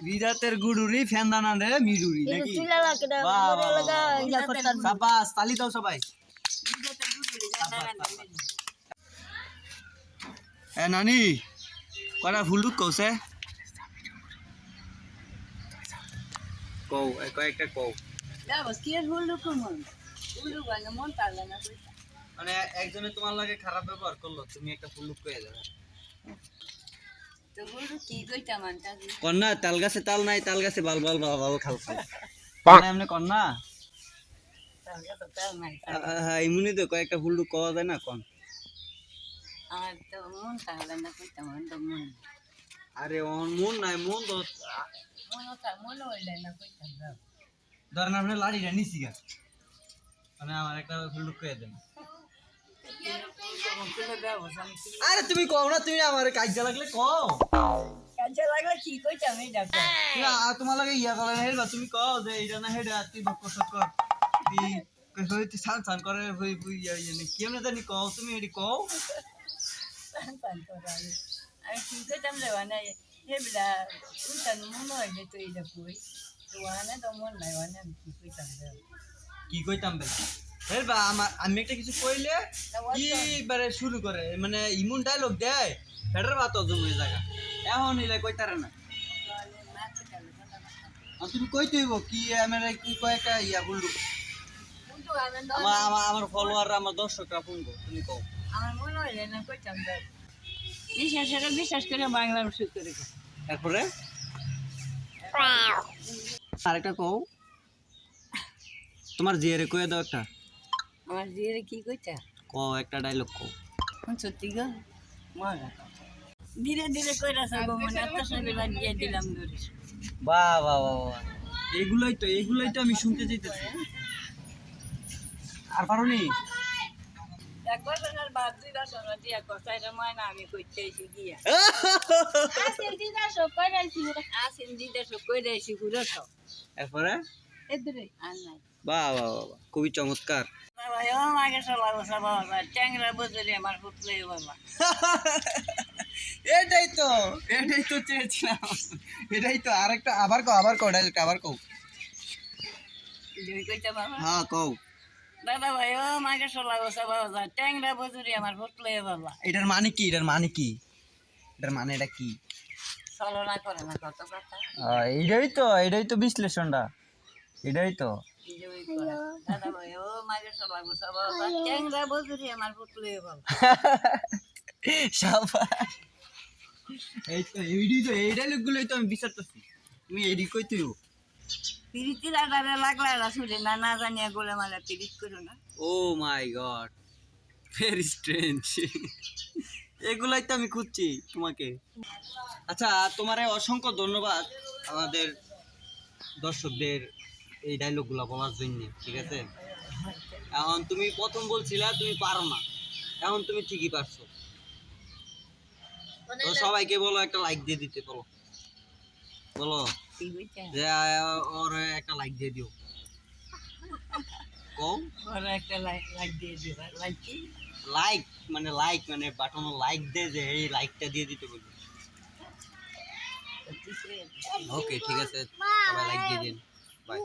বিরাতের গুড়ুরি ফেন্দানা রে মিডুরি নাকি সাবাস তালি দাও সবাই এ নানি কটা ফুলুক কওছে কও কয়েকটা কও মানে একজনে তোমার লাগে খারাপ ব্যবহার করলো তুমি একটা ফুলুক কয়ে যাবে কন্যা তাল গাছে তাল নাই তাল গাছে বাল বাল বাল বাল খালছে এমনি কন্যা হ্যাঁ এমনি তো কয়েকটা ফুলুক কওয়া যায় না কন আরে মন নাই মন তো ধরেন আপনি লাড়িটা নিছি গা মানে আমার একটা ফুলুক কয়ে দেন আরে তুমি কও না তুমি আমার কাজে লাগলে কও কি কইতাম এই দেখো না তোমার লাগে ইয়া করে হেলবা তুমি কও যে এইটা না হেডা তুই বকর সকর তুই কইতে সান সান করে হই হই ইয়া নে কেমনে জানি কও তুমি এডি কও আমি কি কইতাম রে মানে হেবলা উনতান মন হয় যে তুই এটা কই তো মানে তো মন নাই মানে আমি কি কইতাম রে কি কইতাম বে হেলবা আমি একটা কিছু কইলে কি বারে শুরু করে মানে ইমন ডায়লগ দেয় ফেডার বাত জমে জায়গা এখন ইলে কইতারে না তুমি কইতে হইব কি আমার কি কয়েকটা ইয়া বললু আমার ফলোয়ার আমার দর্শকরা শুনবো তুমি কও আমার মনে হয় না কইতাম রে বিশ্বাস করে বাংলার শুরু করে তারপরে আরেকটা কও তোমার জিয়ারে কয়ে দাও একটা আমার জিরে কি কইতা কও একটা ডায়লগ কও সত্যি গো মজা ধীরে ধীরে কইরা সব মনে এত সবে লাগিয়ে দিলাম ধরে বাহ বাহ বাহ বাহ এগুলাই তো আমি শুনতে চাইতেছি আর পারোনি এক বছরের বাদ 2 বছর দিয়া কথাটা মানে আমি কইতে এসে গিয়া আসেন দিদা সব কইরাইছি পুরো সব এরপরে এদরে আর নাই বাহ বাহ বাহ খুবই চমৎকার ভাই ও মাগে সবাই বাবা ট্যাংরা বজরে আমার ফুটলে বাবা এটাই তো চেয়েছিলাম এটাই তো আরেকটা আবার কও ডাইরেক্ট আবার কও তুমি কইতা বাবা হ্যাঁ কও দাদা ভাই ও মাগে সবাই বাবা ট্যাংরা বজরে আমার ফুটলে বাবা এটার মানে কি এটার মানে এটা কি চলো না করে না কত কথা এটাই তো বিশ্লেষণটা এটাই তো দাদা ভাই ও মাগে সবাই বাবা ট্যাংরা বজরে আমার ফুটলে বাবা সাবাস এই ডায়লগগুলোই তো আমি বিচারতেছি তুমি এডি কইতে পিরিতি লাগারে লাগলা শুনে না জানিয়া গোলে মালা পিরিত করো না ও মাই গড ভেরি স্ট্রেঞ্জ এগুলাই তো আমি খুঁজছি তোমাকে আচ্ছা তোমার অসংখ্য ধন্যবাদ আমাদের দর্শকদের এই ডায়লগগুলো বলার জন্য ঠিক আছে এখন তুমি প্রথম বলছিলা তুমি পারো না এখন তুমি ঠিকই পারছো তো সবাইকে বলো একটা লাইক দিয়ে দিতে বলো যে ওর একটা লাইক দিয়ে দিও কও ওর একটা লাইক দিয়ে দিবা লাইক কি লাইক মানে বাটন লাইক দে যে এই লাইকটা দিয়ে দিতে বলি ওকে ঠিক আছে সবাই লাইক দিয়ে দিন বাই